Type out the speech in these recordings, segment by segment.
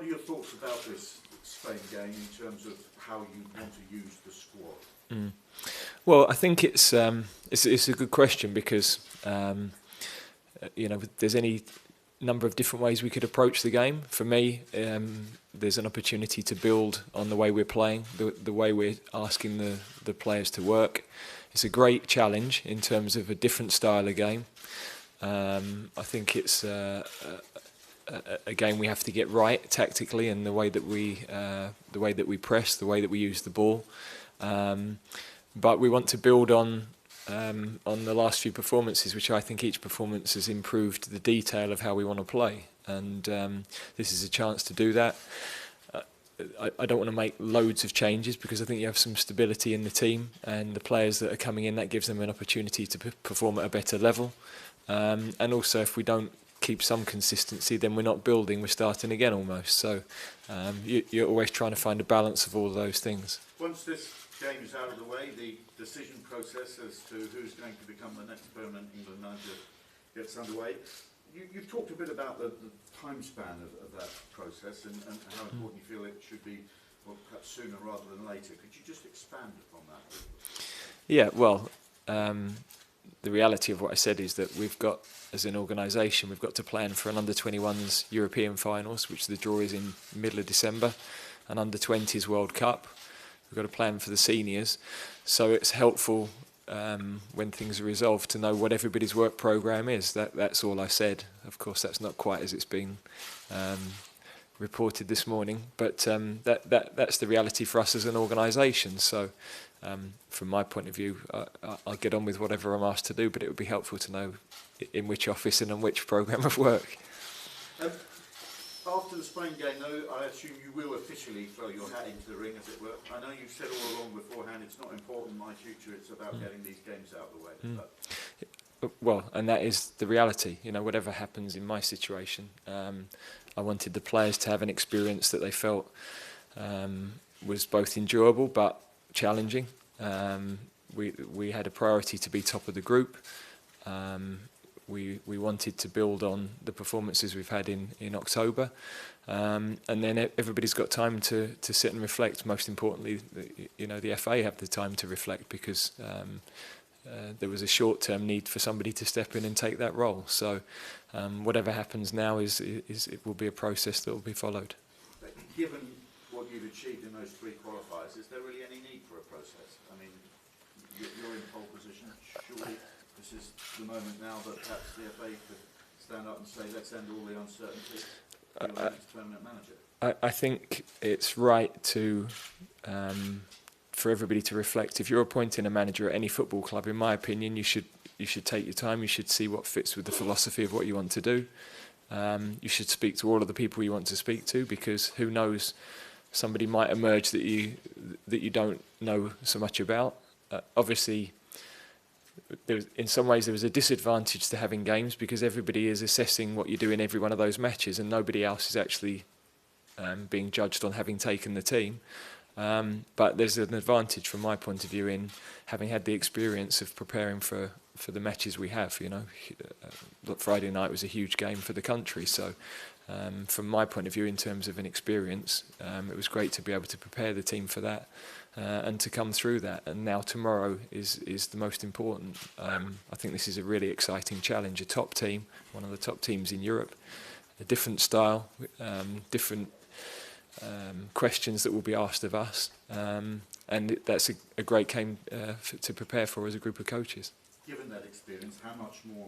What are your thoughts about this Spain game in terms of how you want to use the squad? Well, I think it's a good question because there's any number of different ways we could approach the game. For me, there's an opportunity to build on the way we're playing, the way we're asking the players to work. It's a great challenge in terms of a different style of game. I think it's a game we have to get right tactically, and the way that we press, the way that we use the ball. But we want to build on the last few performances, which I think each performance has improved the detail of how we want to play, and this is a chance to do that. I don't want to make loads of changes because I think you have some stability in the team, and the players that are coming in, that gives them an opportunity to perform at a better level. And also, if we don't keep some consistency, then we're not building, we're starting again almost. So you're always trying to find a balance of all of those things. Once this game is out of the way, the decision process as to who's going to become the next permanent England manager gets underway. You've talked a bit about the time span of that process and how important you feel it should be, well, perhaps sooner rather than later. Could you just expand upon that? Yeah, well, the reality of what I said is that we've got, as an organisation, we've got to plan for an under-21s European finals, which the draw is in middle of December, an under-20s World Cup. We've got to plan for the seniors. So it's helpful when things are resolved to know what everybody's work programme is. That's all I said. Of course, that's not quite as it's been reported this morning, but that's the reality for us as an organisation. So from my point of view, I'll get on with whatever I'm asked to do, but it would be helpful to know in which office and on which programme of work. After the Spain game, though, I assume you will officially throw your hat into the ring, as it were. I know you've said all along beforehand it's not important my future, it's about getting these games out of the way. But well, and that is the reality. Whatever happens in my situation, I wanted the players to have an experience that they felt was both enjoyable but challenging. We had a priority to be top of the group. We wanted to build on the performances we've had in October, and then everybody's got time to sit and reflect. Most importantly, the FA have the time to reflect because there was a short-term need for somebody to step in and take that role. So whatever happens now is it will be a process that will be followed. Given what you've achieved in those three qualifiers, is there really any need for a process? I mean, you're in pole position. Surely this is the moment now that perhaps the FA could stand up and say, let's end all the uncertainty. You're the next permanent manager. I think it's right for everybody to reflect. If you're appointing a manager at any football club, in my opinion, you should take your time. You should see what fits with the philosophy of what you want to do. You should speak to all of the people you want to speak to, because who knows, somebody might emerge that you don't know so much about. Obviously, in some ways there was a disadvantage to having games because everybody is assessing what you do in every one of those matches, and nobody else is actually being judged on having taken the team. But there's an advantage from my point of view in having had the experience of preparing for the matches we have. Friday night was a huge game for the country, so from my point of view, in terms of an experience, it was great to be able to prepare the team for that and to come through that. And now tomorrow is the most important. I think this is a really exciting challenge, a top team, one of the top teams in Europe, a different style, different questions that will be asked of us, and that's a great game to prepare for as a group of coaches. Given that experience, how much more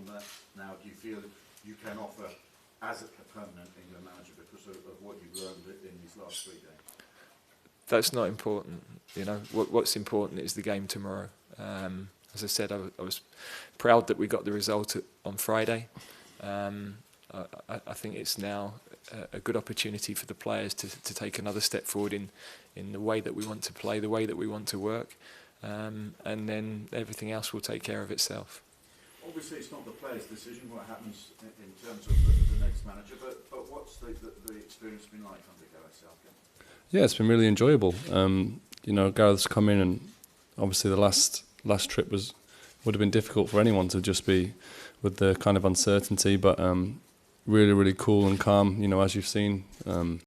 now do you feel you can offer as a permanent England manager because of what you've learned in these last 3 games? That's not important. What's important is the game tomorrow. As I said, I was proud that we got the result on Friday. I think it's now a good opportunity for the players to take another step forward in the way that we want to play, the way that we want to work, and then everything else will take care of itself. Obviously, it's not the players' decision what happens in terms of the next manager, but what's the experience been like under Gareth Southgate? Yeah, it's been really enjoyable. Gareth's come in, and obviously the last trip would have been difficult for anyone to just be with the kind of uncertainty, but really, really cool and calm, as you've seen.